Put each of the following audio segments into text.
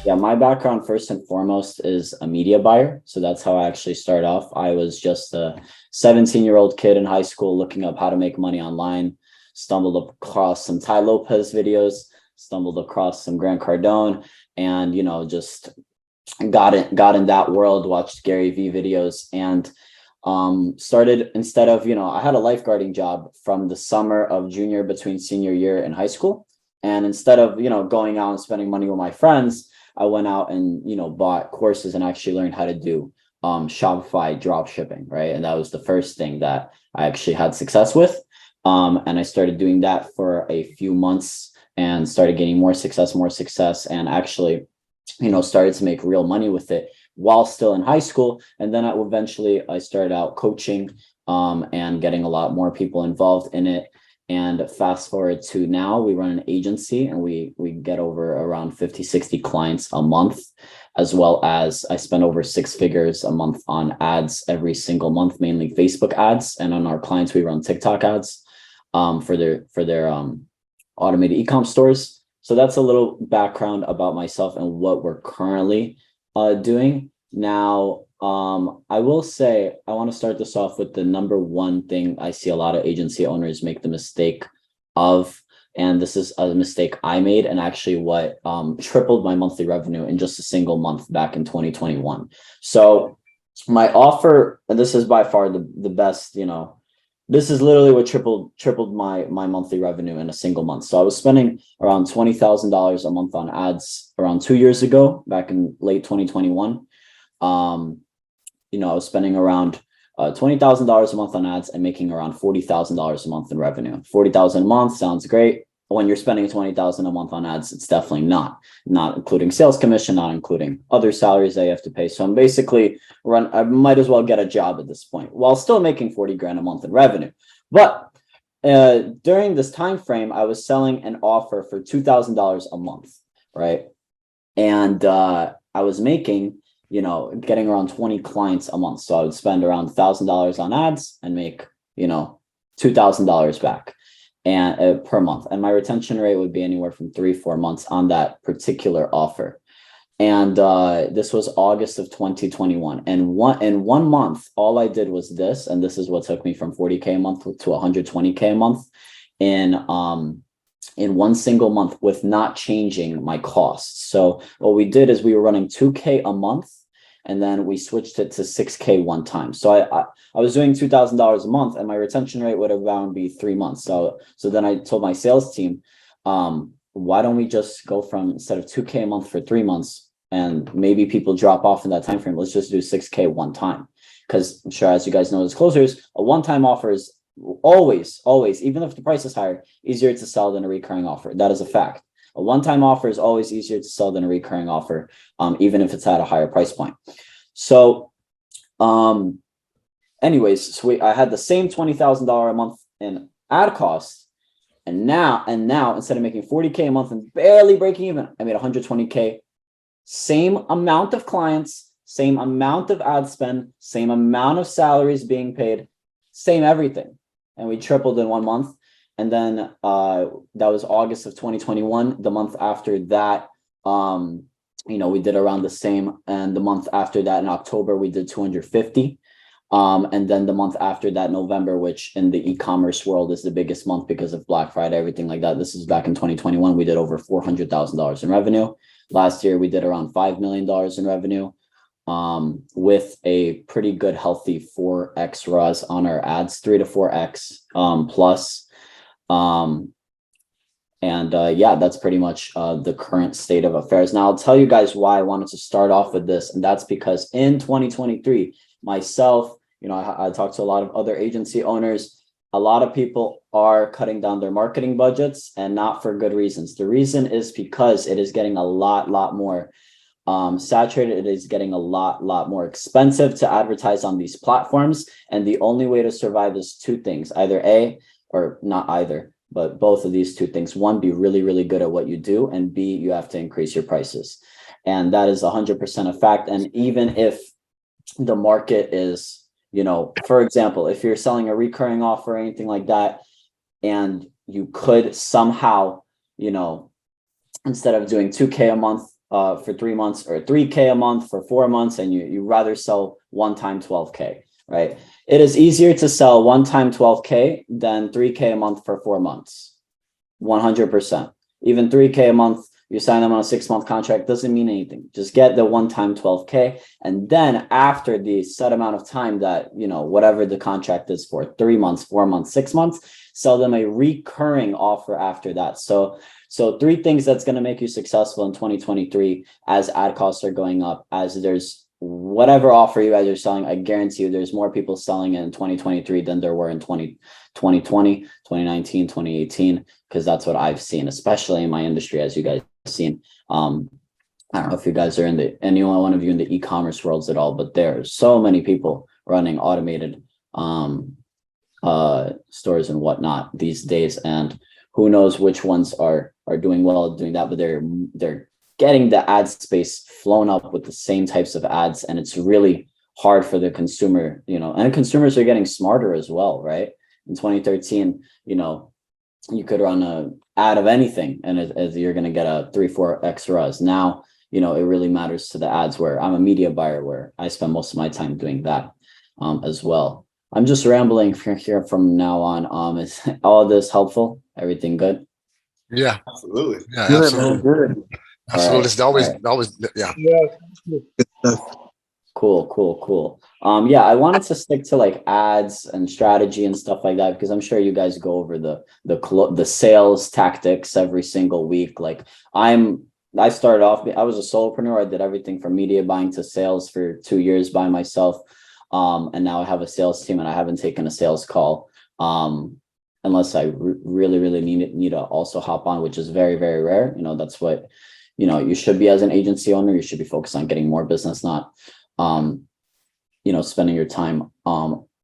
Yeah, my background first and foremost is a media buyer. So that's how I actually started off. I was just a 17-year-old kid in high school looking up how to make money online, stumbled across some Ty Lopez videos, stumbled across some Grant Cardone, and just got in that world, watched Gary Vee videos, and started, instead of, I had a lifeguarding job from the summer of junior between senior year in high school. And instead of, going out and spending money with my friends, I went out and, bought courses and actually learned how to do Shopify drop shipping, right? And that was the first thing that I actually had success with. And I started doing that for a few months and started getting more success, and actually, started to make real money with it while still in high school. And then I started out coaching and getting a lot more people involved in it. And fast forward to now, we run an agency and we get over around 50, 60 clients a month, as well as I spend over 6 figures a month on ads every single month, mainly Facebook ads. And on our clients, we run TikTok ads for their automated e-com stores. So that's a little background about myself and what we're currently doing. Now, I will say, I want to start this off with the number one thing I see a lot of agency owners make the mistake of, and this is a mistake I made, and actually what tripled my monthly revenue in just a single month back in 2021. So my offer, and this is by far the best, this is literally what tripled my monthly revenue in a single month. So I was spending around $20,000 a month on ads around 2 years ago, back in late 2021. I was spending around $20,000 a month on ads and making around $40,000 a month in revenue. $40,000 a month sounds great. When you're spending $20,000 a month on ads, it's definitely not including sales commission, not including other salaries that you have to pay. So I'm basically I might as well get a job at this point while still making 40 grand a month in revenue. But during this time frame, I was selling an offer for $2,000 a month, right? And I was making, getting around 20 clients a month. So I would spend around $1,000 on ads and make, $2,000 back and per month. And my retention rate would be anywhere from 3-4 months on that particular offer. And this was August of 2021. And in 1 month, all I did was this, and this is what took me from 40K a month to 120K a month in one single month with not changing my costs. So what we did is we were running 2K a month, and then we switched it to 6K one time. So I was doing $2,000 a month, and my retention rate would around be 3 months. So then I told my sales team, why don't we just go from, instead of 2K a month for 3 months, and maybe people drop off in that time frame, let's just do 6K one time. Because I'm sure, as you guys know, as closers, a one-time offer is always, even if the price is higher, easier to sell than a recurring offer. That is a fact. A one-time offer is always easier to sell than a recurring offer, even if it's at a higher price point. So, anyways, so I had the same $20,000 a month in ad costs, and now instead of making 40K a month and barely breaking even, I made 120K. Same amount of clients, same amount of ad spend, same amount of salaries being paid, same everything. And we tripled in 1 month. And then that was August of 2021. The month after that, we did around the same. And the month after that, in October, we did 250. And then the month after that, November, which in the e-commerce world is the biggest month because of Black Friday, everything like that. This is back in 2021. We did over $400,000 in revenue. Last year, we did around $5 million in revenue. With a pretty good, healthy 4x ROAS on our ads, 3 to 4x plus. Yeah, that's pretty much the current state of affairs. Now, I'll tell you guys why I wanted to start off with this, and that's because in 2023, myself, I talked to a lot of other agency owners. A lot of people are cutting down their marketing budgets, and not for good reasons. The reason is because it is getting a lot more saturated. It is getting a lot more expensive to advertise on these platforms. And the only way to survive is 2 things, not either, but both of these 2 things. 1, be really good at what you do, and B, you have to increase your prices. And that is 100% a fact. And even if the market is, for example, if you're selling a recurring offer or anything like that, and you could somehow, instead of doing 2K a month, for 3 months, or 3K a month for 4 months, and you rather sell one time 12K, right? It is easier to sell one time 12K than 3K a month for 4 months. 100%. Even 3K a month, you sign them on a 6-month contract, doesn't mean anything. Just get the one time 12K. And then after the set amount of time that, whatever the contract is for, 3 months, 4 months, 6 months, sell them a recurring offer after that. So 3 things that's going to make you successful in 2023 as ad costs are going up, as there's whatever offer you guys are selling, I guarantee you there's more people selling it in 2023 than there were in 2020, 2019, 2018, because that's what I've seen, especially in my industry, as you guys have seen. I don't know if you guys are any one of you in the e-commerce worlds at all, but there are so many people running automated stores and whatnot these days, and who knows which ones are doing well doing that, but they're getting the ad space flown up with the same types of ads, and it's really hard for the consumer, and consumers are getting smarter as well, right? In 2013, you could run an ad of anything, and you're going to get a 3-4x res. Now, it really matters to the ads, where I'm a media buyer, where I spend most of my time doing that as well. I'm just rambling here from now on. Is all of this helpful? Everything good? Yeah, Absolutely. yeah, Good, absolutely. man, good. Absolutely. All It's always, right. always, yeah. Yeah. Cool. Yeah, I wanted to stick to like ads and strategy and stuff like that, because I'm sure you guys go over the sales tactics every single week. Like I started off, I was a solopreneur. I did everything from media buying to sales for 2 years by myself. And now I have a sales team, and I haven't taken a sales call unless I really need to also hop on, which is very, very rare. That's what you should be as an agency owner. You should be focused on getting more business, not spending your time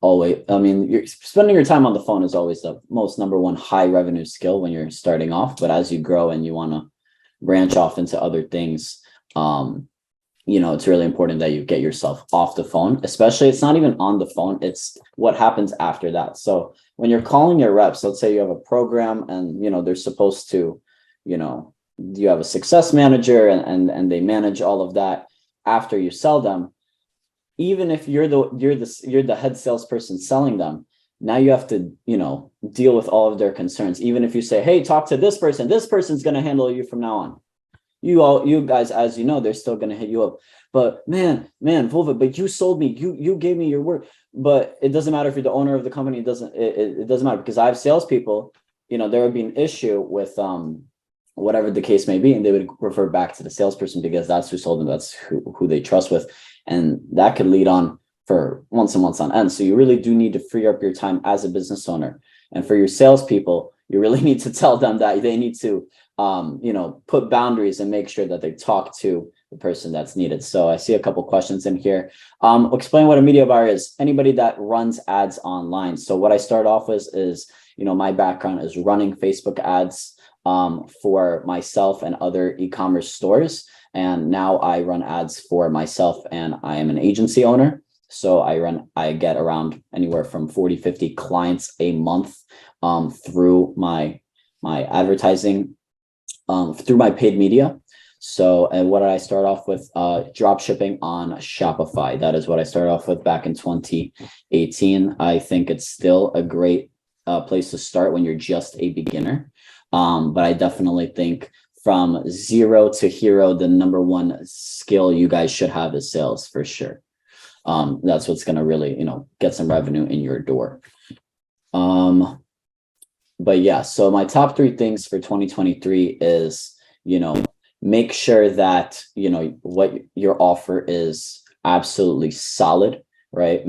always. I mean, you're spending your time on the phone is always the most number one high revenue skill when you're starting off, but as you grow and you want to branch off into other things, it's really important that you get yourself off the phone. Especially, it's not even on the phone, it's what happens after that. So when you're calling your reps, let's say you have a program, and they're supposed to, you have a success manager, and they manage all of that after you sell them. Even if you're the head salesperson selling them, now you have to deal with all of their concerns. Even if you say, hey, talk to this person's going to handle you from now on. You guys, as you know, they're still going to hit you up. But man, Vova, but you sold me, you gave me your word. But it doesn't matter if you're the owner of the company. It doesn't matter, because I have salespeople, there would be an issue with whatever the case may be, and they would refer back to the salesperson, because that's who sold them, that's who they trust with. And that could lead on for months and months on end. So you really do need to free up your time as a business owner. And for your salespeople, you really need to tell them that they need to put boundaries and make sure that they talk to the person that's needed. So I see a couple questions in here. Explain what a media buyer is. Anybody that runs ads online. So what I start off with is, my background is running Facebook ads for myself and other e-commerce stores. And now I run ads for myself, and I am an agency owner. So I get around anywhere from 40, 50 clients a month through my advertising, through my paid media. So, and what did I start off with? Drop shipping on Shopify. That is what I started off with back in 2018. I think it's still a great place to start when you're just a beginner. But I definitely think from zero to hero, the number one skill you guys should have is sales, for sure. That's what's going to really, get some revenue in your door. But yeah, so my top 3 things for 2023 is, make sure that, what your offer is absolutely solid, right?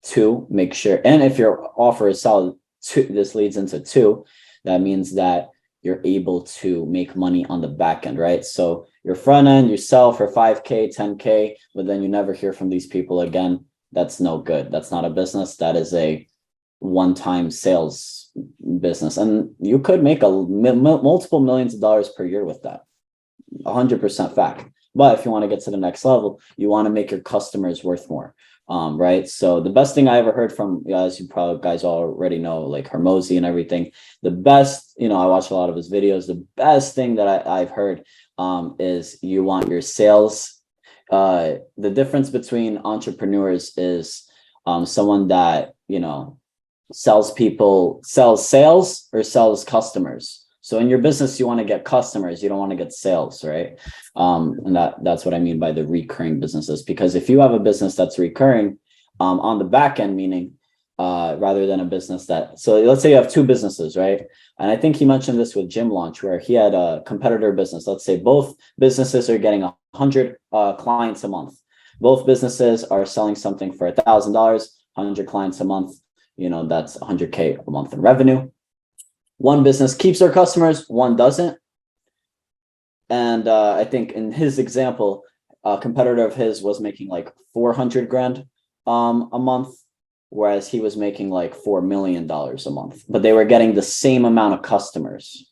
2, make sure, and if your offer is solid, 2, this leads into 2, that means that you're able to make money on the back end, right? So your front end, you sell for 5K, 10K, but then you never hear from these people again. That's no good. That's not a business. That is a one-time sales business. And you could make multiple millions of dollars per year with that. 100% fact. But if you want to get to the next level, you want to make your customers worth more. Right. So the best thing I ever heard from, as you probably guys already know, like Hermosi and everything, the best, I watch a lot of his videos. The best thing that I've heard is you want your sales. The difference between entrepreneurs is someone that, sells sales or sells customers. So in your business, you want to get customers, you don't want to get sales, right? And that's what I mean by the recurring businesses. Because if you have a business that's recurring on the back end, meaning rather than a business so let's say you have two businesses, right? And I think he mentioned this with Gym Launch, where he had a competitor business. Let's say both businesses are getting 100 clients a month. Both businesses are selling something for $1,000, 100 clients a month. That's 100K a month in revenue. One business keeps their customers, one doesn't. And I think in his example, a competitor of his was making like 400 grand a month, whereas he was making like $4 million a month, but they were getting the same amount of customers,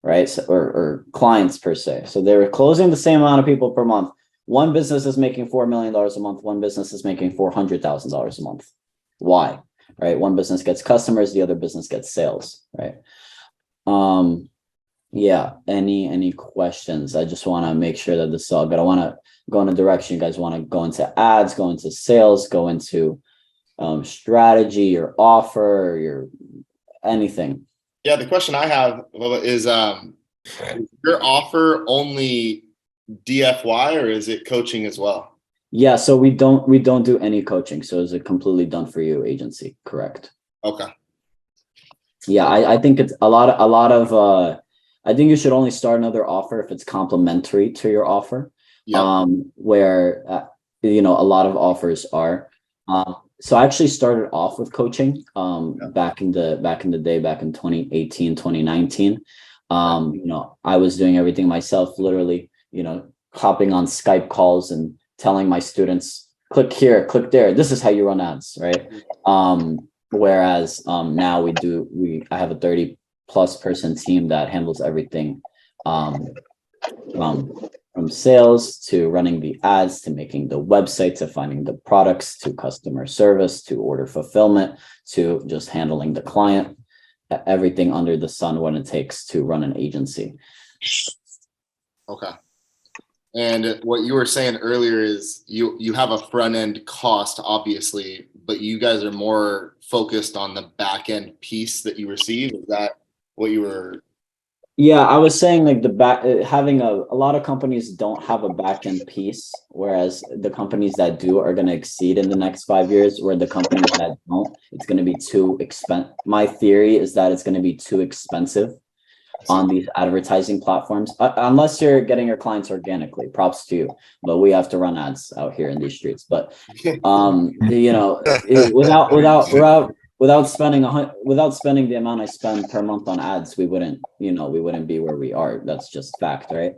right? So, or clients per se. So they were closing the same amount of people per month. One business is making $4 million a month. One business is making $400,000 a month. Why? Right? One business gets customers, the other business gets sales, right? Yeah. Any questions? I just want to make sure that this is all good. I want to go in a direction. You guys want to go into ads, go into sales, go into strategy, your offer, your anything. Yeah, the question I have is your offer only DFY or is it coaching as well? Yeah, so we don't do any coaching. So it's a completely done for you agency, correct? Okay. Yeah, I think it's a lot of I think you should only start another offer if it's complementary to your offer. Yeah. Where a lot of offers are. So I actually started off with coaching back in the day, back in 2018, 2019. I was doing everything myself, literally, hopping on Skype calls and telling my students, click here, click there. This is how you run ads, right? Whereas now I have a 30+ person team that handles everything from sales to running the ads to making the website to finding the products to customer service to order fulfillment to just handling the client, everything under the sun, what it takes to run an agency. Okay. And what you were saying earlier is you have a front end cost, obviously, but you guys are more focused on the back end piece that you receive. Is that what you were? Yeah, I was saying like having a lot of companies don't have a back end piece, whereas the companies that do are going to exceed in the next 5 years, where the companies that don't, it's going to be too expensive. My theory is that it's going to be too expensive on these advertising platforms, unless you're getting your clients organically. Props to you, but we have to run ads out here in these streets. But without spending the amount I spend per month on ads, we wouldn't be where we are. That's just fact, right?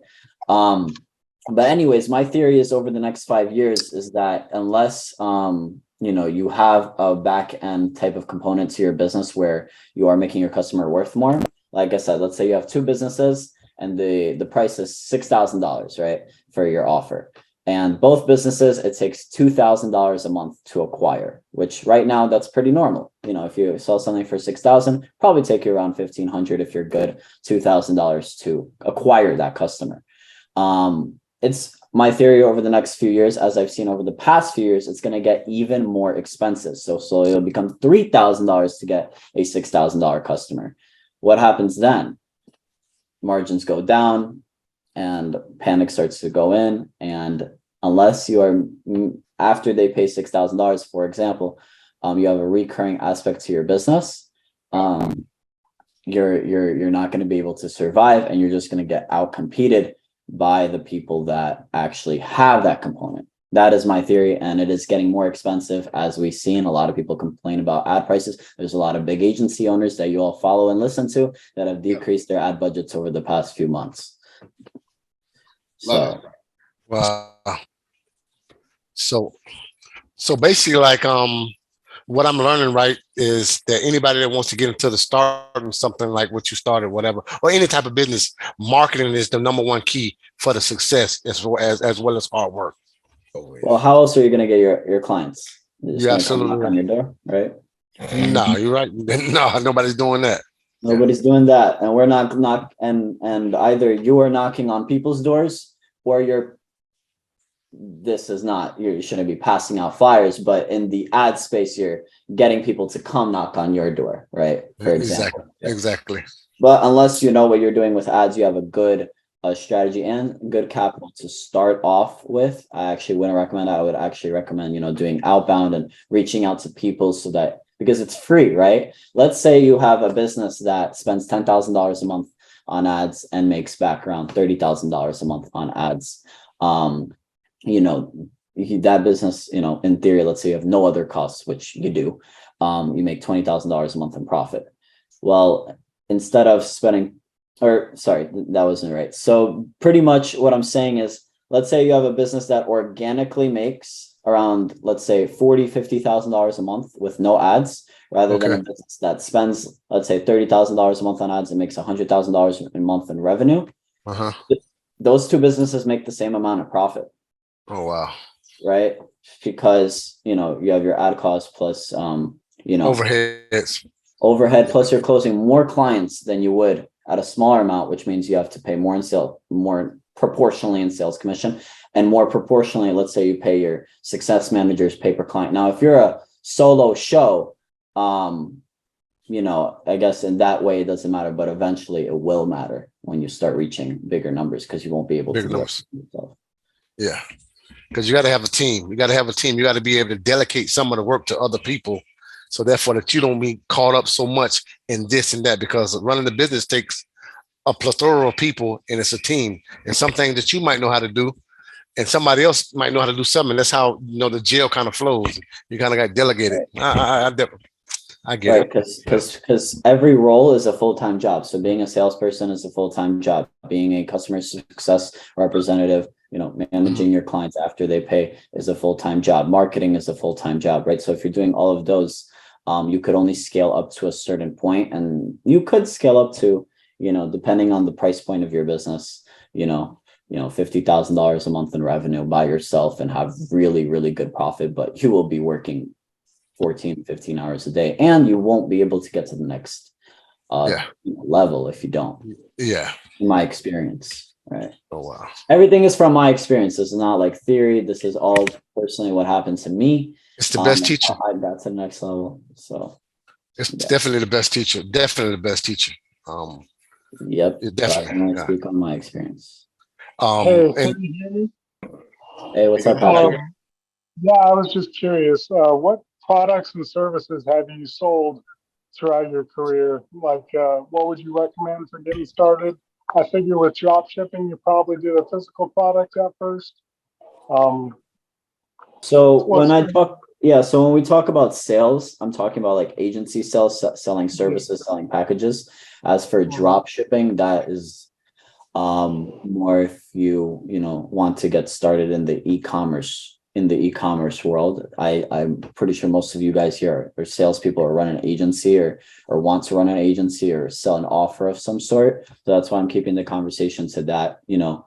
But anyways, my theory is over the next 5 years is that unless you have a back end type of component to your business where you are making your customer worth more. Like I said, let's say you have two businesses and the price is $6,000, right, for your offer. And both businesses, it takes $2,000 a month to acquire, which right now that's pretty normal. If you sell something for $6,000, probably take you around $1,500 if you're good, $2,000 to acquire that customer. It's my theory over the next few years, as I've seen over the past few years, it's going to get even more expensive. So it'll become $3,000 to get a $6,000 customer. What happens then? Margins go down and panic starts to go in. And unless you are, after they pay $6,000, for example, you have a recurring aspect to your business, you're not going to be able to survive, and you're just going to get out competed by the people that actually have that component. That is my theory, and it is getting more expensive as we've seen. A lot of people complain about ad prices. There's a lot of big agency owners that you all follow and listen to that have decreased their ad budgets over the past few months. So, so basically, like what I'm learning, right, is that anybody that wants to get into the starting something like what you started, whatever, or any type of business, marketing is the number one key for the success as well as hard work. Well, how else are you going to get your clients? Yeah, absolutely. Knock on your door, right? No, you're right. No, nobody's doing that. Nobody's doing that, and we're not and either you are knocking on people's doors, or this is not, you shouldn't be passing out flyers, but in the ad space, you're getting people to come knock on your door, right? For example. Exactly. But unless you know what you're doing with ads, you have a good strategy and good capital to start off with. I actually wouldn't recommend that. I would actually recommend, doing outbound and reaching out to people, so that, because it's free, right? Let's say you have a business that spends $10,000 a month on ads and makes back around $30,000 a month on ads. That business, in theory, let's say you have no other costs, which you do, you make $20,000 a month in profit. Well, instead of spending, or sorry, that wasn't right. So pretty much what I'm saying is, let's say you have a business that organically makes around, let's say $40,000-$50,000 a month with no ads, rather than a business that spends, let's say $30,000 a month on ads and makes $100,000 a month in revenue. Those two businesses make the same amount of profit. Oh, wow. Right? Because, you have your ad cost plus, overhead, plus you're closing more clients than you would at a smaller amount, which means you have to pay more in sales, more proportionally in sales commission, and more proportionally, let's say you pay your success managers pay per client. Now, if you're a solo show, I guess in that way, it doesn't matter, but eventually it will matter when you start reaching bigger numbers, because you won't be able to do it yourself. Yeah. Because you got to have a team. You got to be able to delegate some of the work to other people. So therefore that you don't be caught up so much in this and that, because running the business takes a plethora of people, and it's a team, and some things that you might know how to do and somebody else might know how to do something. That's how, the jail kind of flows. You kind of got delegated. Right. I get it. Because every role is a full-time job. So being a salesperson is a full-time job. Being a customer success representative, managing your clients after they pay is a full-time job. Marketing is a full-time job, right? So if you're doing all of those, you could only scale up to a certain point, and you could scale up to, depending on the price point of your business, $50,000 a month in revenue by yourself and have really, really good profit, but you will be working 14, 15 hours a day, and you won't be able to get to the next level if you don't. Yeah. In my experience. Right. Oh, wow. Everything is from my experience. This is not like theory. This is all personally what happened to me. It's the best teacher. I got to the next level. So it's definitely the best teacher. Definitely the best teacher. Yep. Definitely. I'm gonna speak on my experience. Hey, can you hear me? Hey, what's up, Patrick? Yeah, I was just curious. What products and services have you sold throughout your career? Like, what would you recommend for getting started? I figure with drop shipping, you probably do a physical product at first. So when we talk about sales, I'm talking about like agency sales, selling services, selling packages. As for drop shipping, that is more if you want to get started in the e-commerce world. I'm pretty sure most of you guys here are salespeople, or run an agency, or want to run an agency, or sell an offer of some sort. So that's why I'm keeping the conversation to that, but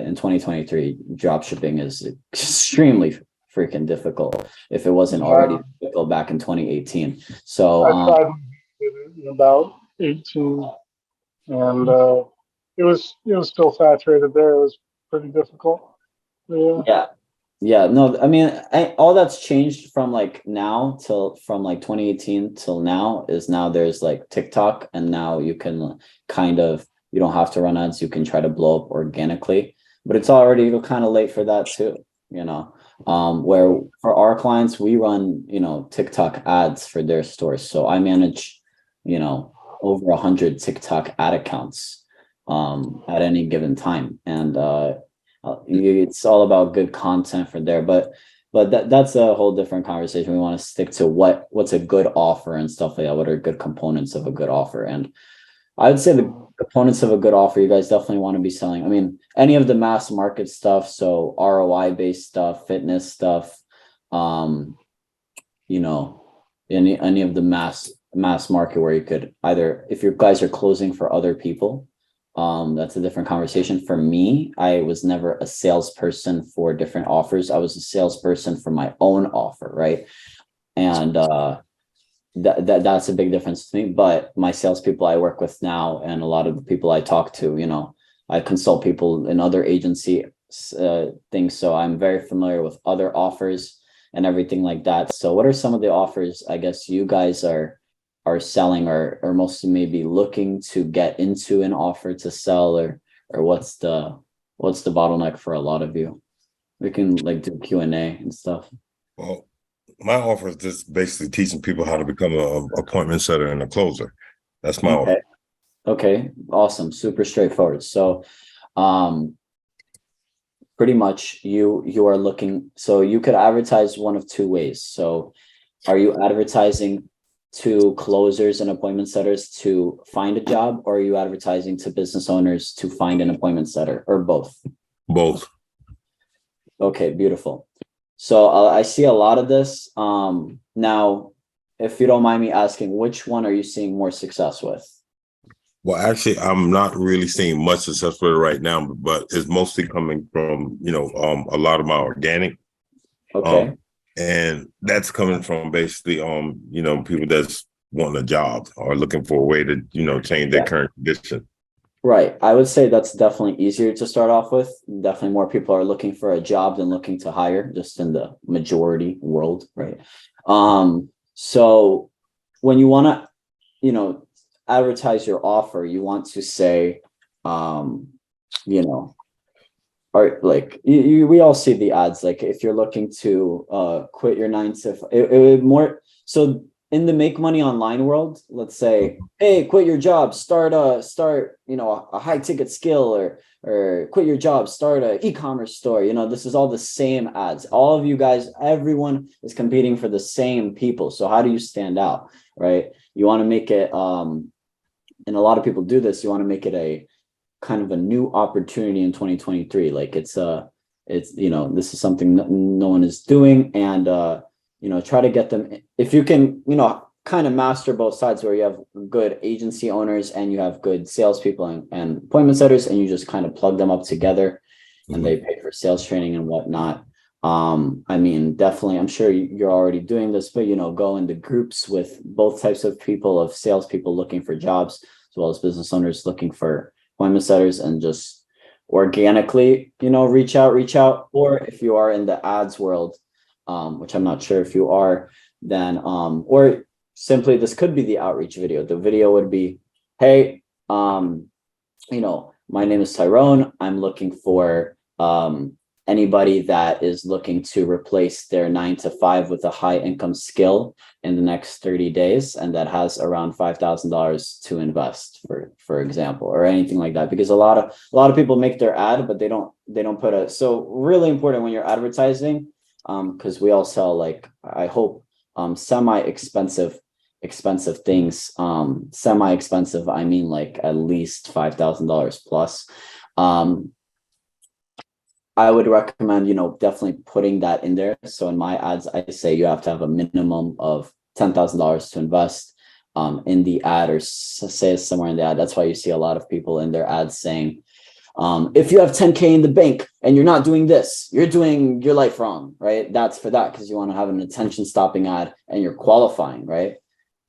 in 2023, drop shipping is extremely freaking difficult, if it wasn't already difficult back in 2018. So I tried in about 18, and it was still saturated there. It was pretty difficult. Yeah. No, I mean, all that's changed from like 2018 till now is now there's like TikTok, and now you can you don't have to run ads. You can try to blow up organically, but it's already kind of late for that too, where for our clients, we run, TikTok ads for their stores. So I manage, over 100 TikTok ad accounts at any given time. And it's all about good content for there, but that's a whole different conversation. We want to stick to what's a good offer and stuff like that. What are good components of a good offer? And I would say the components of a good offer, you guys definitely want to be selling. I mean, any of the mass market stuff, so ROI based stuff, fitness stuff, any of the mass market where you could either, if your guys are closing for other people, that's a different conversation. For me, I was never a salesperson for different offers. I was a salesperson for my own offer, right? And that's a big difference to me. But my salespeople I work with now, and a lot of the people I talk to, you know, I consult people in other agency things, so I'm very familiar with other offers and everything like that. So what are some of the offers I guess you guys are selling, or mostly maybe looking to get into an offer to sell, or what's the bottleneck for a lot of you? We can like do Q&A and stuff. Well, my offer is just basically teaching people how to become a appointment setter and a closer. That's my offer. Okay, awesome. Super straightforward. So pretty much you are looking, so you could advertise one of two ways. So are you advertising to closers and appointment setters to find a job, or are you advertising to business owners to find an appointment setter, or both? Both. Okay, beautiful. So I see a lot of this. Now, if you don't mind me asking, which one are you seeing more success with? Well, actually, I'm not really seeing much success with it right now, but it's mostly coming from, a lot of my organic. Okay. And that's coming from basically, people that's wanting a job or looking for a way to, change their current condition. Right. I would say that's definitely easier to start off with. Definitely more people are looking for a job than looking to hire, just in the majority world, right? So when you want to, advertise your offer, you want to say, or like we all see the ads, like if you're looking to quit your 9 to 5, it would more so in the make money online world. Let's say, hey, quit your job, start a high ticket skill, or quit your job, start a e-commerce store. This is all the same ads. All of you guys, everyone is competing for the same people. So how do you stand out, right? You want to make it and a lot of people do this, you want to make it a kind of a new opportunity in 2023. Like this is something no one is doing, and try to get them, if you can, kind of master both sides, where you have good agency owners and you have good salespeople and appointment setters, and you just kind of plug them up together, and they pay for sales training and whatnot. Definitely, I'm sure you're already doing this, but go into groups with both types of people, of salespeople looking for jobs, as well as business owners looking for appointment setters, and just organically, reach out. Or if you are in the ads world, which I'm not sure if you are, then or simply this could be the outreach video. The video would be, hey, my name is Tyrone. I'm looking for anybody that is looking to replace their 9 to 5 with a high income skill in the next 30 days, and that has around $5,000 to invest, for example, or anything like that. Because a lot of people make their ad, but they don't put so really important when you're advertising, because we all sell, like, I hope, semi-expensive things. Semi-expensive, I mean like at least $5,000 plus. I would recommend, definitely putting that in there. So in my ads, I say you have to have a minimum of $10,000 to invest in the ad, or say somewhere in the ad. That's why you see a lot of people in their ads saying, if you have 10K in the bank and you're not doing this, you're doing your life wrong, right? That's for that, because you want to have an attention stopping ad and you're qualifying, right?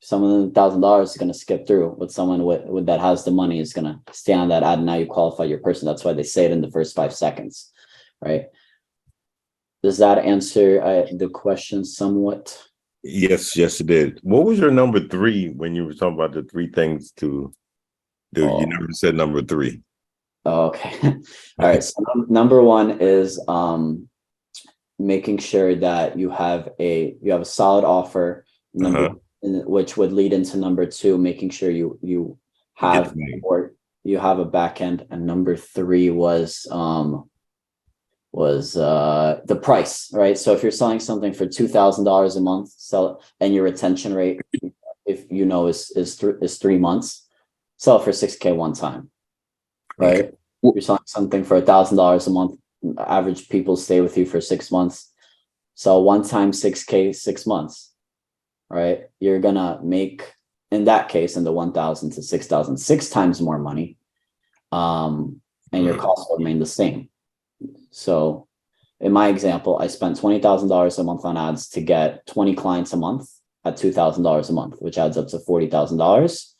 Someone with $1,000 is going to skip through, but someone with that has the money is going to stay on that ad, and now you qualify your person. That's why they say it in the first 5 seconds. Right. Does that answer the question somewhat? Yes, it did. What was your number 3 when you were talking about the 3 things to do? You never said number 3. Okay. All right. So number 1 is making sure that you have a solid offer. Which would lead into number 2, making sure you have a back end. And number 3 was the price, right? So if you're selling something for $2,000 a month, and your retention rate, if is 3 months, sell it for $6K one time, right? Okay. If you're selling something for $1,000 a month, average people stay with you for 6 months, sell one time $6K 6 months, right? You're gonna make, in that case, in the 1,000 to 6,000, 6 times more money, and your costs will remain the same. So in my example, I spent $20,000 a month on ads to get 20 clients a month. at $2,000 a month, which adds up to $40,000.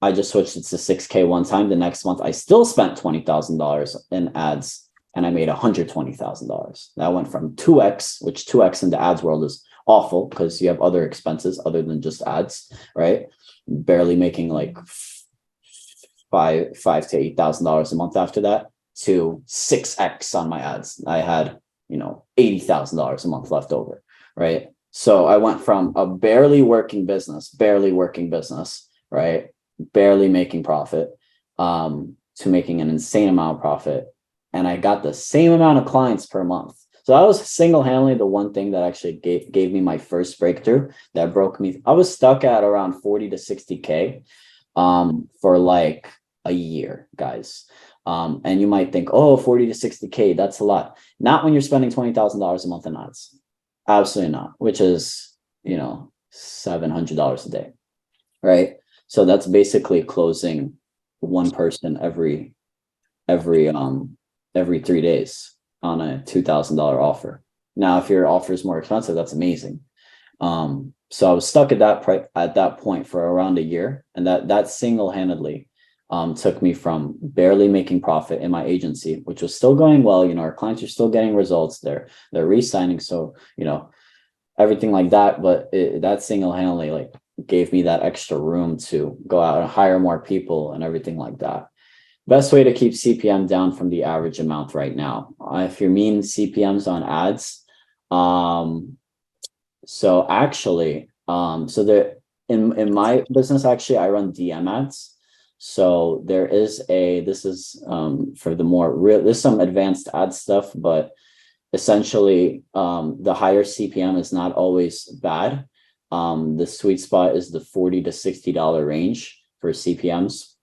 I just switched it to 6K one time. The next month, I still spent $20,000 in ads, and I made $120,000. That went from 2x, which 2x in the ads world is awful because you have other expenses other than just ads, right? Barely making like $5,000 to $8,000 a month after that, to 6x on my ads. I had, $80,000 a month left over, right? So I went from a barely working business, right? Barely making profit, to making an insane amount of profit. And I got the same amount of clients per month. So that was single-handedly the one thing that actually gave me my first breakthrough that broke me. I was stuck at around 40 to 60K for like a year, guys. And you might think, oh, 40 to 60K, that's a lot. Not when you're spending $20,000 a month in ads. Absolutely not, which is, $700 a day, right? So that's basically closing one person every 3 days on a $2,000 offer. Now, if your offer is more expensive, that's amazing. So I was stuck at that point for around a year, and that single-handedly took me from barely making profit in my agency, which was still going well. Our clients are still getting results. They're re-signing, so everything like that. But that single-handedly gave me that extra room to go out and hire more people and everything like that. Best way to keep CPM down from the average amount right now. If you're mean CPMs on ads, so actually, so there in my business, actually, I run DM ads. So this is for the more real, there's some advanced ad stuff, but essentially, the higher CPM is not always bad. The sweet spot is the $40 to $60 range for CPMs.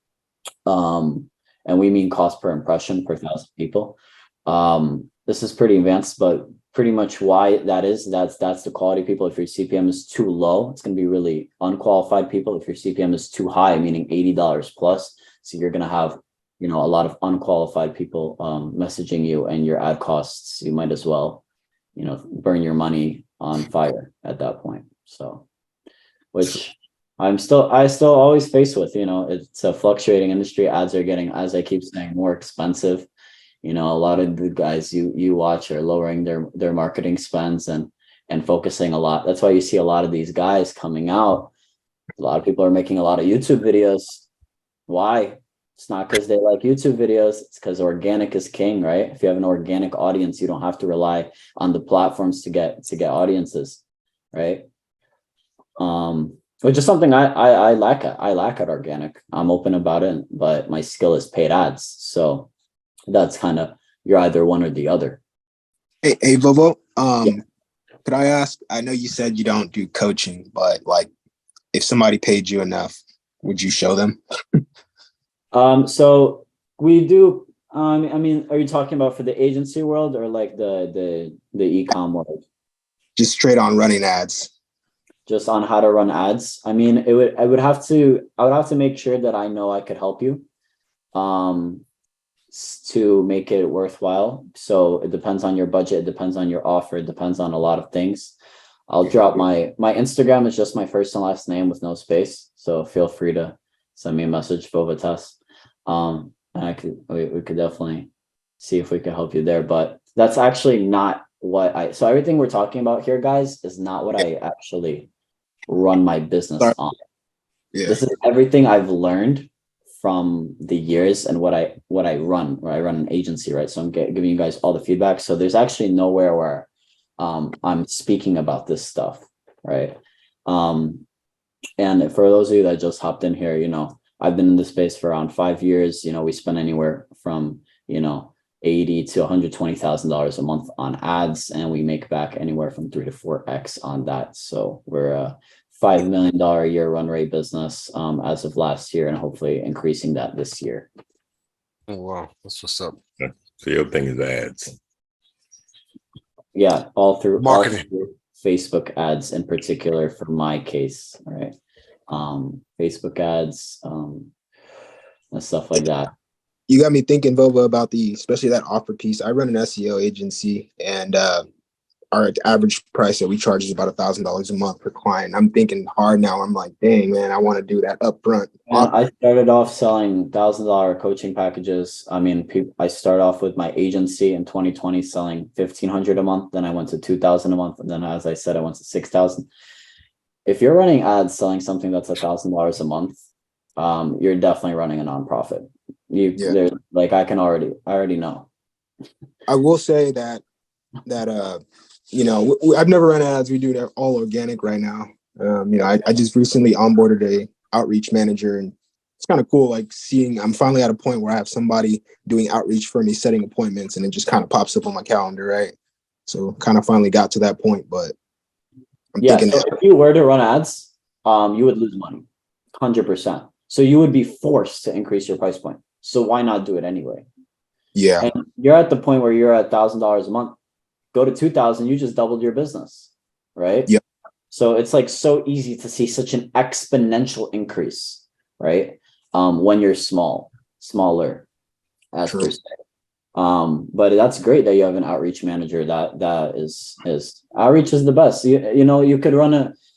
And we mean cost per impression per 1,000 people. This is pretty advanced, but pretty much why that's the quality people. If your CPM is too low, it's going to be really unqualified people. If your CPM is too high, meaning $80 plus, so you're going to have, a lot of unqualified people messaging you, and your ad costs, you might as well, burn your money on fire at that point. So, which I still always face with, it's a fluctuating industry. Ads are getting, as I keep saying, more expensive. A lot of the guys you watch are lowering their marketing spends and focusing a lot. That's why you see a lot of these guys coming out. A lot of people are making a lot of YouTube videos. Why? It's not because they like YouTube videos. It's because organic is king, right? If you have an organic audience, you don't have to rely on the platforms to get audiences, right? Which is something I lack at. I lack at organic. I'm open about it, but my skill is paid ads. So that's kind of, you're either one or the other. Hey Vovo, Yeah. could I ask? I know you said you don't do coaching, but if somebody paid you enough, would you show them? So we do. I mean, are you talking about for the agency world or like the e-com world? Just straight on running ads. Just on how to run ads. I mean, I would have to make sure that I know I could help you to make it worthwhile. So it depends on your budget, it depends on your offer, it depends on a lot of things. I'll drop my Instagram is just my first and last name with no space. So feel free to send me a message, Vova Tess. And we could definitely see if we can help you there. But that's actually not what so everything we're talking about here, guys, is not what I actually run my business on. Yeah. This is everything I've learned from the years and what I run, where I run an agency, right? So I'm giving you guys all the feedback. So there's actually nowhere where I'm speaking about this stuff, right? And for those of you that just hopped in here, I've been in this space for around 5 years. We spend anywhere from $80,000 to $120,000 a month on ads, and we make back anywhere from 3 to 4x on that. So we're a $5 million a year run rate business as of last year, and hopefully increasing that this year. Oh, wow, that's what's up. So your thing is ads. Yeah, all through Marketing. Facebook ads in particular for my case, right? Facebook ads and stuff like that. You got me thinking, Vova, about especially that offer piece. I run an SEO agency, and our average price that we charge is about $1,000 a month per client. I'm thinking hard now. I'm like, dang, man, I want to do that upfront. And I started off selling $1,000 coaching packages. I mean, I started off with my agency in 2020 selling $1,500 a month. Then I went to $2,000 a month. And then, as I said, I went to $6,000. If you're running ads selling something that's $1,000 a month, you're definitely running a nonprofit. Like I already know. I will say that you know, I've never run ads. We do that all organic right now. You know, I just recently onboarded a outreach manager, and it's kind of cool. Like I'm finally at a point where I have somebody doing outreach for me, setting appointments, and it just kind of pops up on my calendar, right? So kind of finally got to that point, but I'm thinking so if you were to run ads, you would lose money, 100%. So you would be forced to increase your price point. So why not do it anyway? Yeah. And you're at the point where you're at $1,000 a month. Go to 2,000, you just doubled your business, right? Yeah. So it's like so easy to see such an exponential increase, right? When you're smaller, as per se. But that's great that you have an outreach manager. That is outreach is the best. You know, you could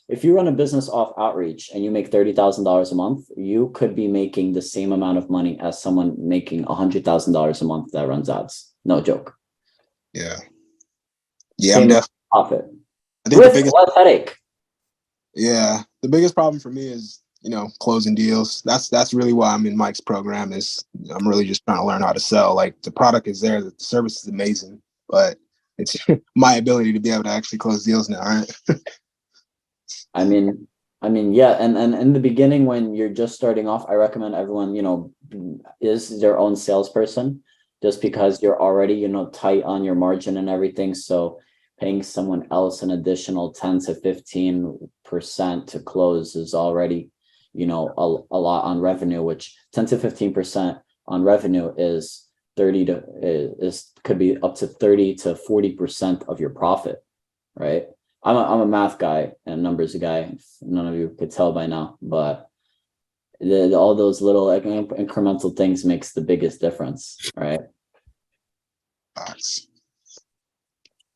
if you run a business off outreach and you make $30,000 a month, you could be making the same amount of money as someone making $100,000 a month that runs ads. No joke. Yeah. Yeah, I'm definitely profit. I think With less headache. Yeah, the biggest problem for me is, you know, closing deals. That's really why I'm in Mike's program. Is I'm really just trying to learn how to sell. Like the product is there, the service is amazing, but it's my ability to be able to actually close deals now, right? I mean, yeah, and in the beginning when you're just starting off, I recommend everyone, you know, is their own salesperson, just because you're already, you know, tight on your margin and everything. So paying someone else an additional 10 to 15% to close is already, you know, a lot on revenue, which 10 to 15% on revenue is could be up to 30 to 40% of your profit, right? I'm a math guy and numbers guy. None of you could tell by now, but all those little incremental things makes the biggest difference, right?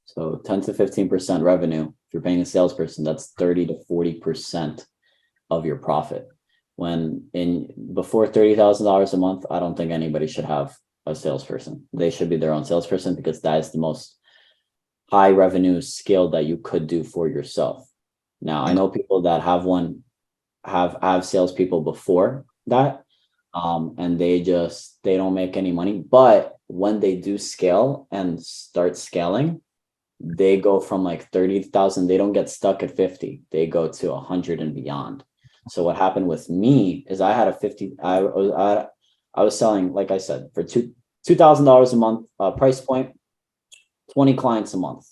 So 10 to 15% revenue. If you're paying a salesperson, that's 30 to 40% of your profit. Before $30,000 a month, I don't think anybody should have a salesperson. They should be their own salesperson, because that is the most high revenue skill that you could do for yourself. Now, I know people that have salespeople before that, and they don't make any money. But when they do scale and start scaling, they go from like 30,000. They don't get stuck at 50. They go to 100 and beyond. So what happened with me is I had I was selling, like I said, for $2,000 a month price point, 20 clients a month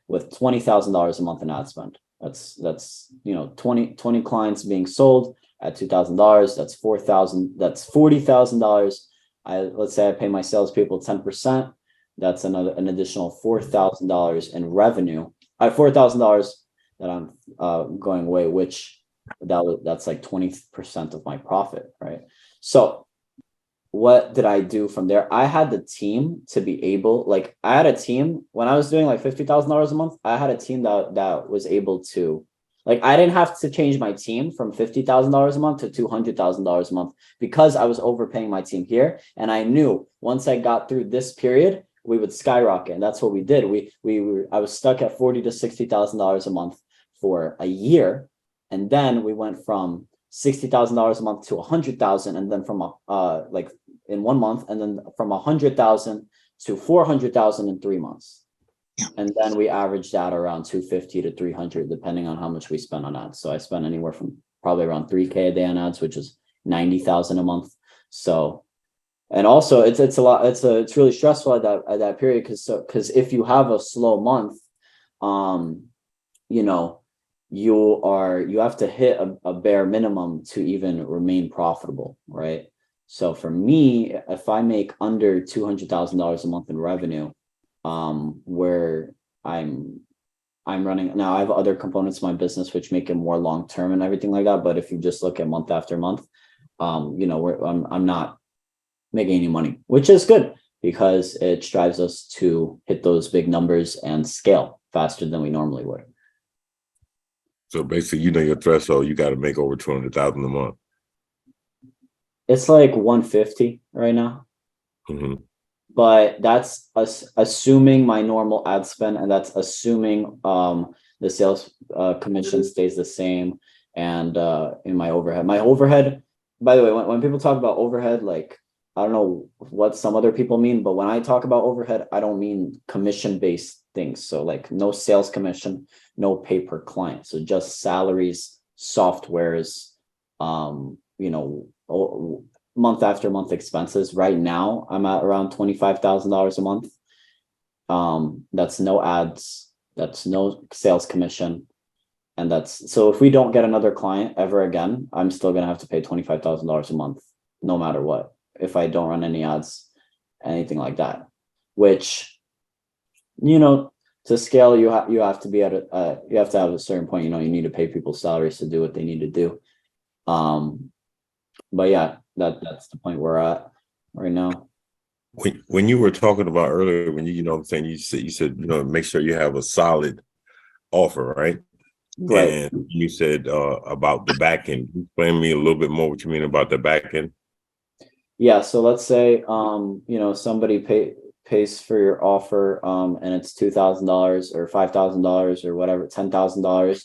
with $20,000 a month in ad spend. That's you know, 20 clients being sold at $2,000. That's $4,000. That's $40,000. Let's say I pay my salespeople 10%. That's an additional $4,000 in revenue. $4,000 that I'm going away, which that's like 20% of my profit, right? So what did I do from there? I had the team to be able, like I had a team when I was doing like $50,000 a month. I had a team that was able to, like, I didn't have to change my team from $50,000 a month to $200,000 a month, because I was overpaying my team here. And I knew once I got through this period, we would skyrocket. And that's what we did. I was stuck at $40,000 to $60,000 a month for a year. And then we went from $60,000 a month to $100,000, and then from like in 1 month, and then from $100,000 to $400,000 in 3 months. And then we averaged out around $250 to $300, depending on how much we spent on ads. So I spent anywhere from probably around $3,000 a day on ads, which is $90,000 a month. So, and also it's a lot. It's really stressful at that period, because if you have a slow month, you know, you have to hit a bare minimum to even remain profitable, right? So for me, if I make under $200,000 a month in revenue, where I'm running now, I have other components of my business which make it more long term and everything like that. But if you just look at month after month, you know, I'm not making any money, which is good, because it drives us to hit those big numbers and scale, faster than we normally would. So basically, your threshold, you got to make over 200,000 a month. It's like 150 right now. Mm-hmm. But that's assuming my normal ad spend, and that's assuming the sales commission stays the same, and in my overhead. My overhead, by the way, when people talk about overhead, like, I don't know what some other people mean, but when I talk about overhead, I don't mean commission-based things. So like no sales commission, no pay per client. So just salaries, softwares, month after month expenses. Right now, I'm at around $25,000 a month. That's no ads, that's no sales commission. And that's, so if we don't get another client ever again, I'm still going to have to pay $25,000 a month, no matter what, if I don't run any ads, anything like that, which, to scale, you have to be at you have to have a certain point, you need to pay people salaries to do what they need to do. But yeah, that's the point we're at right now. When you were talking about earlier, when you said make sure you have a solid offer, right? Right. And you said about the back end. Explain to me a little bit more what you mean about the back end. Yeah. So let's say somebody pays for your offer and it's $2,000 or $5,000 or whatever, $10,000.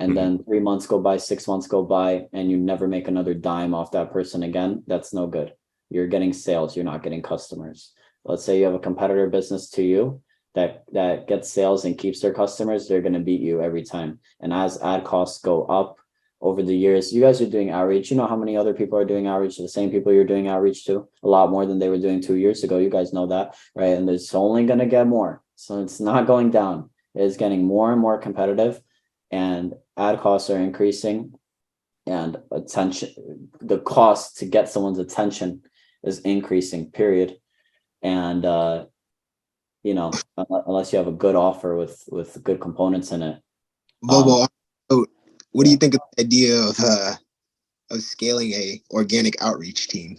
And then 3 months go by, 6 months go by, and you never make another dime off that person again. That's no good. You're getting sales, you're not getting customers. Let's say you have a competitor business to you that gets sales and keeps their customers, they're going to beat you every time. And as ad costs go up over the years, you guys are doing outreach. You know how many other people are doing outreach to the same people you're doing outreach to? A lot more than they were doing 2 years ago. You guys know that, right? And it's only going to get more. So it's not going down. It's getting more and more competitive. And ad costs are increasing, and the cost to get someone's attention is increasing, period. And unless you have a good offer with good components in it. Vova, what do you think of the idea of scaling a organic outreach team?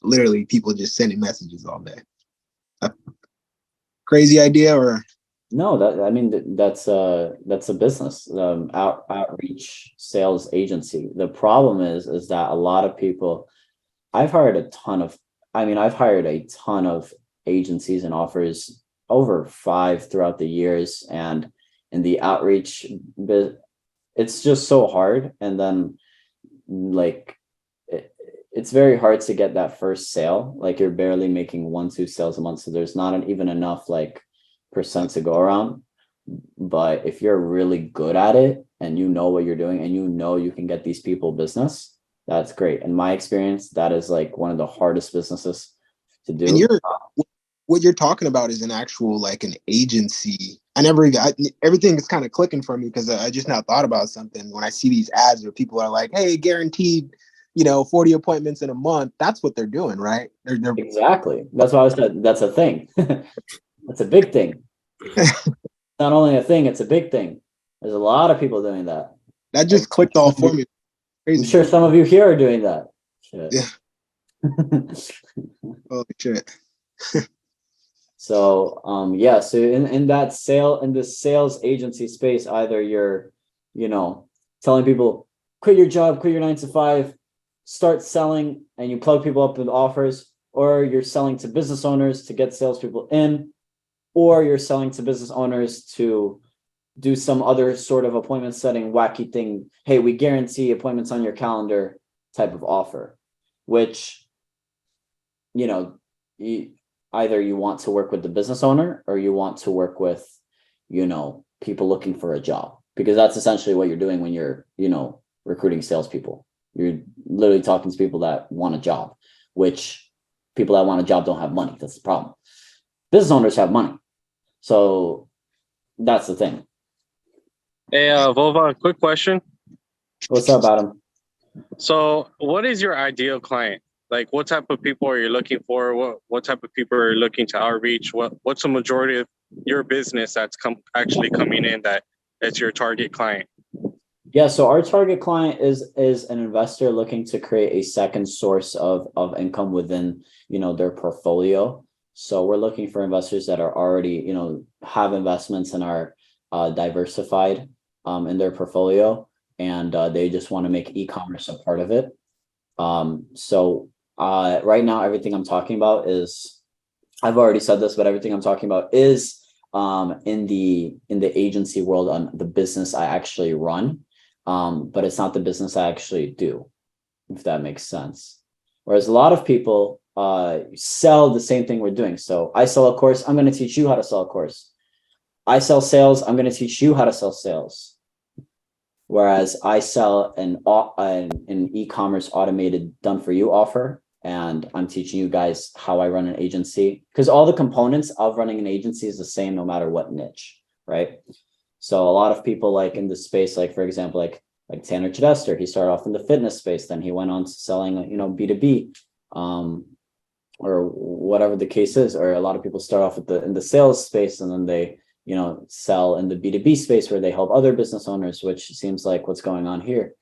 Literally people just sending messages all day. Crazy idea, or? No, that's a business, outreach sales agency. The problem is that a lot of people, I've hired a ton of agencies and offers, over 5 throughout the years, and in the outreach it's just so hard. And then it's very hard to get that first sale. Like, you're barely making 1-2 sales a month, so there's not even enough percent to go around. But if you're really good at it and you know what you're doing and you can get these people business, that's great. In my experience, that is one of the hardest businesses to do. And what you're talking about is an actual an agency. Everything is kind of clicking for me, because I just now thought about something. When I see these ads where people are like, hey, guaranteed 40 appointments in a month, that's what they're doing, right? They're Exactly. That's why I said that's a thing. That's a big thing. Not only a thing, it's a big thing. There's a lot of people doing that. That just clicked all for me. Crazy. I'm sure some of you here are doing that. Shit. Yeah. Holy shit. So so in the sales agency space, either you're telling people quit your job, quit your 9 to 5, start selling, and you plug people up with offers, or you're selling to business owners to get salespeople in, or you're selling to business owners to do some other sort of appointment setting wacky thing. Hey, we guarantee appointments on your calendar type of offer, which, either you want to work with the business owner or you want to work with, people looking for a job, because that's essentially what you're doing when you're, recruiting salespeople. You're literally talking to people that want a job, which people that want a job don't have money. That's the problem. Business owners have money. So that's the thing. Hey, Vova, quick question. What's up, Adam? So what is your ideal client? What type of people are you looking for? What type of people are you looking to outreach? What's the majority of your business that's actually coming in that's your target client? Yeah, so our target client is an investor looking to create a second source of income within, their portfolio. So we're looking for investors that are already, have investments and are diversified in their portfolio, and they just want to make e-commerce a part of it. So right now, everything I'm talking about is, I've already said this, but everything I'm talking about is in the agency world, on the business I actually run, but it's not the business I actually do, if that makes sense. Whereas a lot of people sell the same thing we're doing. So I sell a course, I'm going to teach you how to sell a course. I sell sales, I'm going to teach you how to sell sales. Whereas I sell an e-commerce automated done for you offer, and I'm teaching you guys how I run an agency, because all the components of running an agency is the same no matter what niche, right? So a lot of people like in the space, like for example, like Tanner Chidester, he started off in the fitness space, then he went on to selling, B2B, or whatever the case is. Or a lot of people start off in the sales space, and then they sell in the B2B space where they help other business owners, which seems like what's going on here,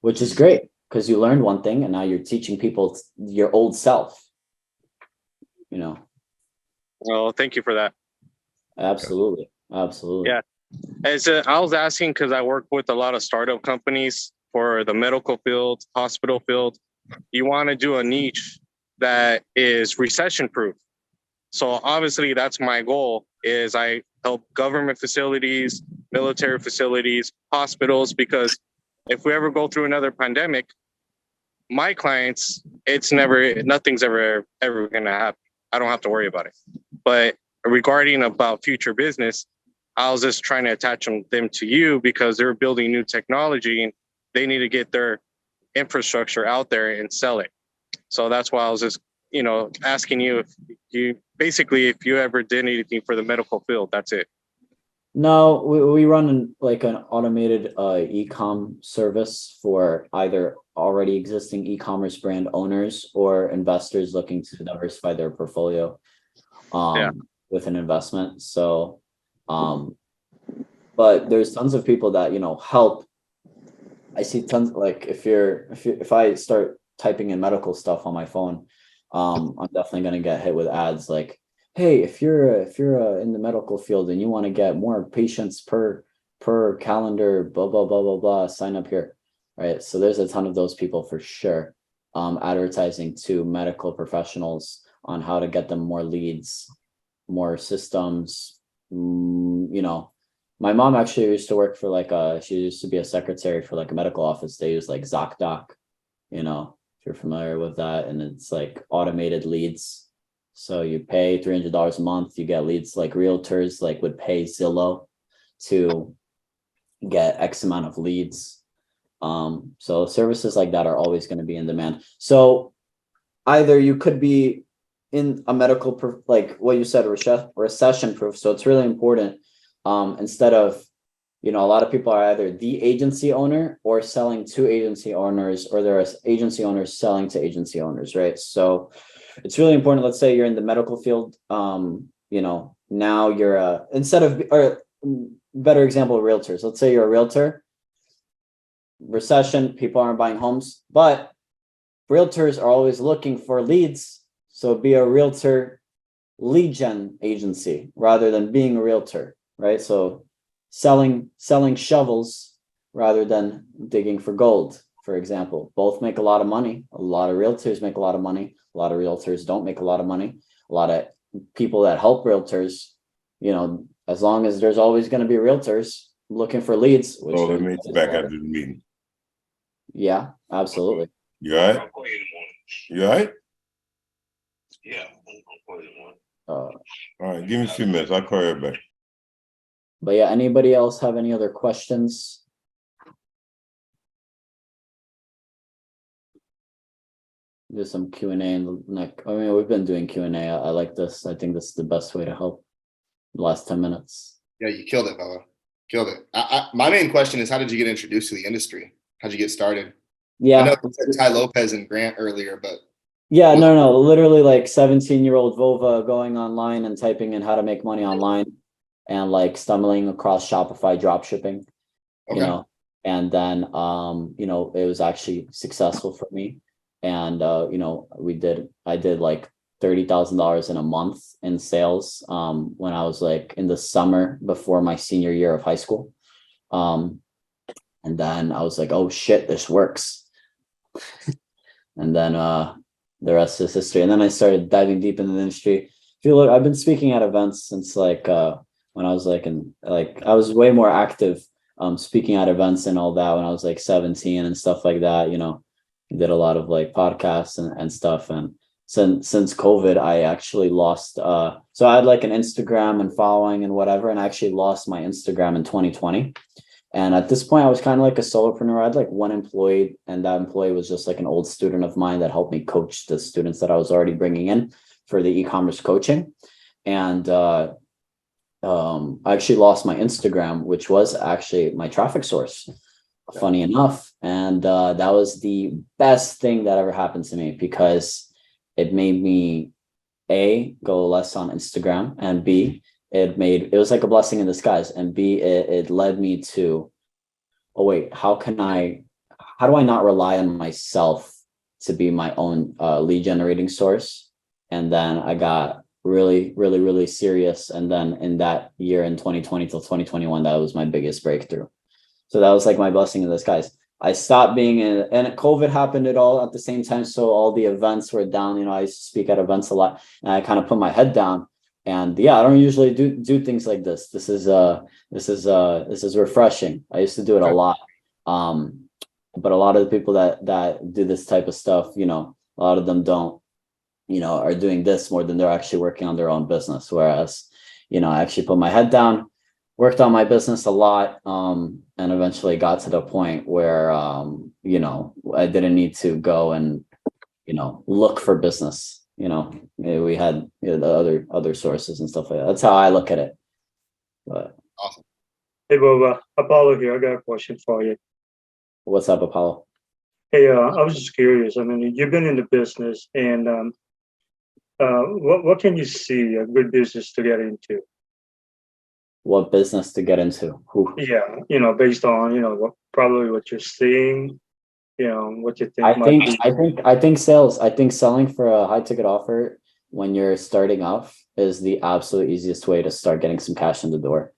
which is great, because you learned one thing and now you're teaching people your old self, Well, thank you for that. Absolutely. Yeah. I was asking because I work with a lot of startup companies for the medical field, hospital field. You want to do a niche that is recession proof. So obviously that's my goal, is I help government facilities, military facilities, hospitals, because if we ever go through another pandemic, my clients, nothing's ever going to happen. I don't have to worry about it. But regarding about future business, I was just trying to attach them to you because they're building new technology and they need to get their infrastructure out there and sell it. So that's why I was just, asking you if you ever did anything for the medical field. That's it. No, we run an automated e-com service for either already existing e-commerce brand owners or investors looking to diversify their portfolio with an investment. So, but there's tons of people that, help. I see tons, like if I start typing in medical stuff on my phone, I'm definitely going to get hit with ads like, hey, if you're in the medical field and you want to get more patients per calendar, blah, blah, blah, blah, blah, sign up here. Right. So there's a ton of those people for sure. Advertising to medical professionals on how to get them more leads, more systems. My mom actually used to work for she used to be a secretary for a medical office. They use ZocDoc, if you're familiar with that, and it's automated leads. So you pay $300 a month, you get leads, like realtors would pay Zillow to get X amount of leads. So services like that are always going to be in demand. So either you could be in a medical, like what you said, recession proof. So it's really important. Instead of, a lot of people are either the agency owner or selling to agency owners, or there are agency owners selling to agency owners, right? So it's really important. Let's say you're in the medical field. Now you're or better example, realtors. Let's say you're a realtor. Recession, people aren't buying homes, but realtors are always looking for leads. So be a realtor lead gen agency rather than being a realtor, right? So selling shovels rather than digging for gold, for example. Both make a lot of money. A lot of realtors make a lot of money. A lot of realtors don't make a lot of money. A lot of people that help realtors, as long as there's always going to be realtors looking for leads. So let me back after the meeting. Yeah, absolutely. You all right? You all right? Yeah. All right, give me a few minutes. I'll call you back. But yeah, anybody else have any other questions? There's some Q&A in the neck. I mean, we've been doing Q&A. I like this. I think this is the best way to help the last 10 minutes. Yeah, you killed it, Vova. Killed it. My main question is, how did you get introduced to the industry? How'd you get started? Yeah. I know you said Ty Lopez and Grant earlier, but yeah, no, literally 17-year-old Vova going online and typing in how to make money online and stumbling across Shopify drop shipping, and then it was actually successful for me. And I did $30,000 in a month in sales when I was like in the summer before my senior year of high school. And then I was like, oh shit, this works. And then the rest is history. And then I started diving deep into the industry. If you look, I've been speaking at events since like when I was like I was way more active speaking at events and all that when I was like 17 and stuff like that. You know, did a lot of like podcasts and stuff. And since COVID, I actually lost so I had like an Instagram and following and whatever, and I actually lost my Instagram in 2020. And at this point, I was kind of like a solopreneur. I had like one employee, and that employee was just like an old student of mine that helped me coach the students that I was already bringing in for the e-commerce coaching. And I actually lost my Instagram, which was actually my traffic source, funny enough. And that was the best thing that ever happened to me, because it made me A, go less on Instagram, and B, it was like a blessing in disguise, and B, it led me to, oh wait, how do I not rely on myself to be my own lead generating source? And then I got really, really, really serious. And then in that year, in 2020 till 2021, that was my biggest breakthrough. So that was like my blessing in disguise. I stopped being in, and COVID happened at all at the same time. So all the events were down. You know, I used to speak at events a lot, and I kind of put my head down. And yeah, I don't usually do things like this. This is refreshing. I used to do it a lot. But a lot of the people that do this type of stuff, you know, a lot of them don't, you know, are doing this more than they're actually working on their own business. Whereas, you know, I actually put my head down, worked on my business a lot, and eventually got to the point where, you know, I didn't need to go and, you know, look for business. You know, we had, you know, the other sources and stuff like that. That's how I look at it. But Awesome. Hey, Vova, Apollo here. I got a question for you. What's up, Apollo? Hey, I was just curious. I mean, you've been in the business, and what can you see a good business to get into? What business to get into? Who? Yeah, you know, based on, you know, probably what you're seeing, you know, what you think I think sales. I think selling for a high ticket offer when you're starting off is the absolute easiest way to start getting some cash in the door.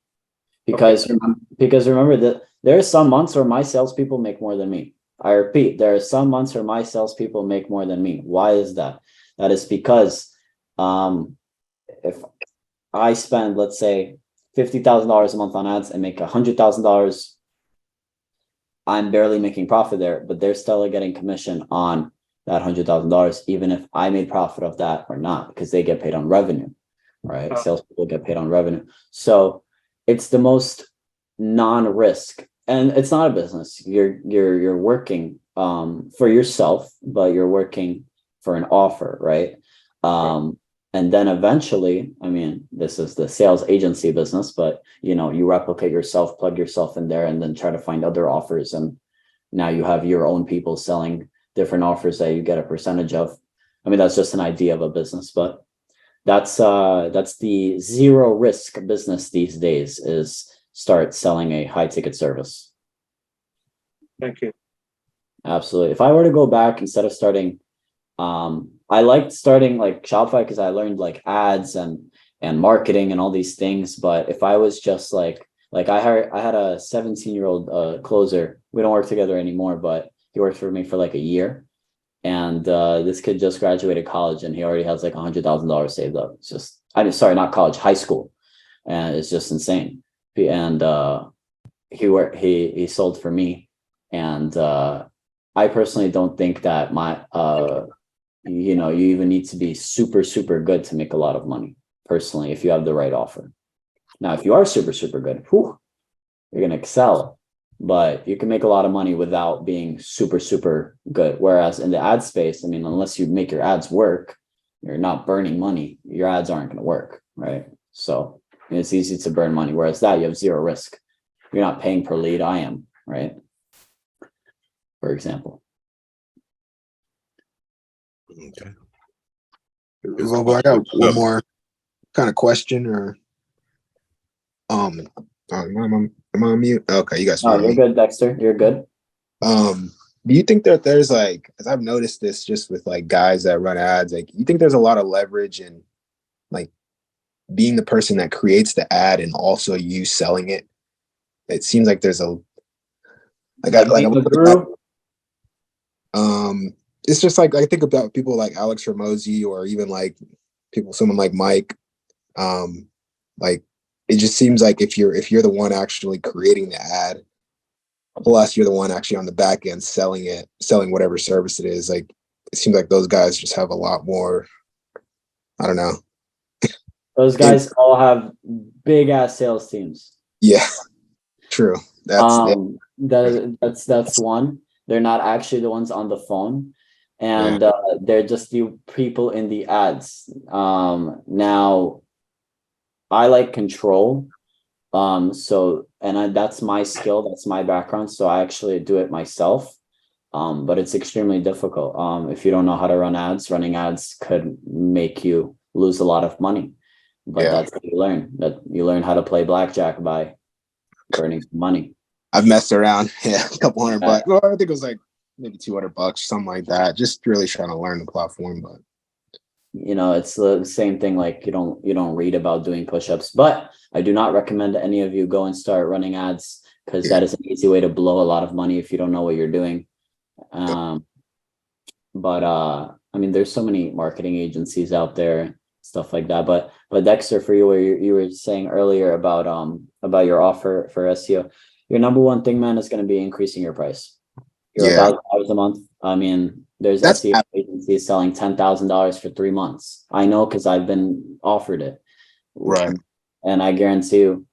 Because remember that there are some months where my salespeople make more than me. I repeat, there are some months where my salespeople make more than me. Why is that? That is because if I spend, let's say, $50,000 a month on ads and make $100,000, I'm barely making profit there, but they're still getting commission on that $100,000, even if I made profit of that or not, because they get paid on revenue, right? Salespeople get paid on revenue. So it's the most non-risk, and it's not a business. You're working for yourself, but you're working for an offer, right? And then eventually, I mean, this is the sales agency business, but you know, you replicate yourself, plug yourself in there, and then try to find other offers. And now you have your own people selling different offers that you get a percentage of. I mean, that's just an idea of a business, but that's the zero risk business these days, is start selling a high ticket service. Thank you. Absolutely. If I were to go back, instead of starting, I liked starting like Shopify because I learned like ads and marketing and all these things. But if I was just like I had a 17-year-old closer. We don't work together anymore, but he worked for me for like a year. And this kid just graduated college, and he already has like $100,000 saved up. It's just, not college, high school, and it's just insane. And he sold for me, and I personally don't think that you know, you even need to be super, super good to make a lot of money, personally, if you have the right offer. Now, if you are super, super good, you're going to excel, but you can make a lot of money without being super, super good. Whereas in the ad space, I mean, unless you make your ads work, you're not burning money, your ads aren't going to work, right? So it's easy to burn money. Whereas that, you have zero risk. You're not paying per lead. I am, right? For example. Okay. Well, I got one more kind of question, or am I on mute? Okay, you guys. Oh, you're good, Dexter. You're good. Do you think that there's like, as I've noticed this just with like guys that run ads, like you think there's a lot of leverage in like being the person that creates the ad and also you selling it? It seems like there's a Being a guru? it's just like I think about people like Alex Ramosi or even like someone like Mike. Like it just seems like if you're the one actually creating the ad, plus you're the one actually on the back end selling whatever service it is, like it seems like those guys just have a lot more, I don't know. Those guys all have big ass sales teams. Yeah, true. That's That's one. They're not actually the ones on the phone, and they're just the people in the ads. Now, I like control, that's my skill, that's my background. So I actually do it myself, but it's extremely difficult. If you don't know how to run ads, running ads could make you lose a lot of money. But that's what you learn. That you learn how to play blackjack by burning some money. I've messed around, a couple $100. Well, I think it was like maybe $200, something like that. Just really trying to learn the platform, but it's the same thing. Like you don't read about doing push-ups, but I do not recommend any of you go and start running ads, because that is an easy way to blow a lot of money if you don't know what you're doing. But I mean, there's so many marketing agencies out there, stuff like that. But Dexter, for you, where you were saying earlier about your offer for SEO, your number one thing, man, is going to be increasing your price. You're $1,000 a month. I mean, there's SEO agencies selling $10,000 for 3 months. I know, because I've been offered it. Right. And I guarantee you,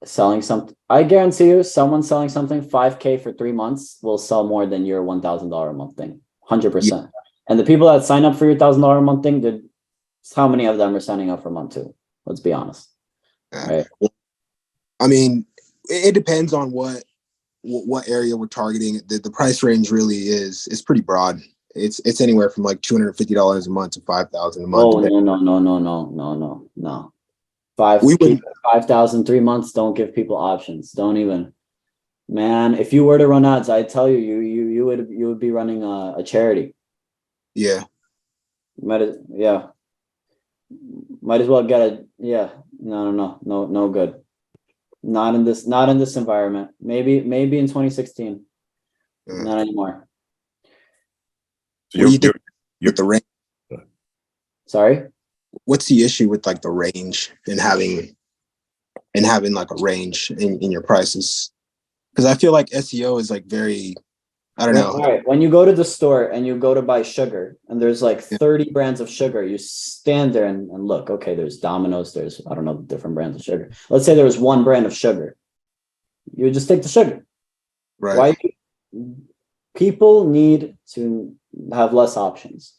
someone selling something $5K for 3 months will sell more than your $1,000 a month thing. 100%. And the people that sign up for your $1,000 a month thing, how many of them are signing up for month 2? Let's be honest. Right. I mean, it depends on what area we're targeting. The price range really is pretty broad. It's anywhere from like $250 a month to $5,000 a month. Oh no. 5,000 3 months. Don't give people options. Don't even, man. If you were to run ads, I tell you would be running a charity. Yeah. Might as well get it. Yeah. No good. Not in this environment. Maybe in 2016. Not anymore. So what do you think with the range? Sorry? What's the issue with like the range and having like a range in your prices? Because I feel like SEO is like very, I don't know. All right. When you go to the store and you go to buy sugar and there's like 30 brands of sugar, you stand there and look, okay, there's Domino's, there's, I don't know, different brands of sugar. Let's say there was one brand of sugar. You just take the sugar. Right. People need to have less options.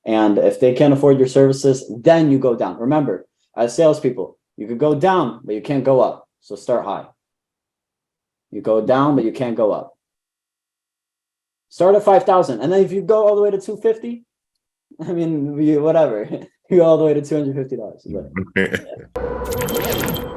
And if they can't afford your services, then you go down. Remember, as salespeople, you could go down, but you can't go up. So start high. You go down, but you can't go up. Start at 5,000, and then if you go all the way to 250, I mean, whatever, you go all the way to $250. But, yeah.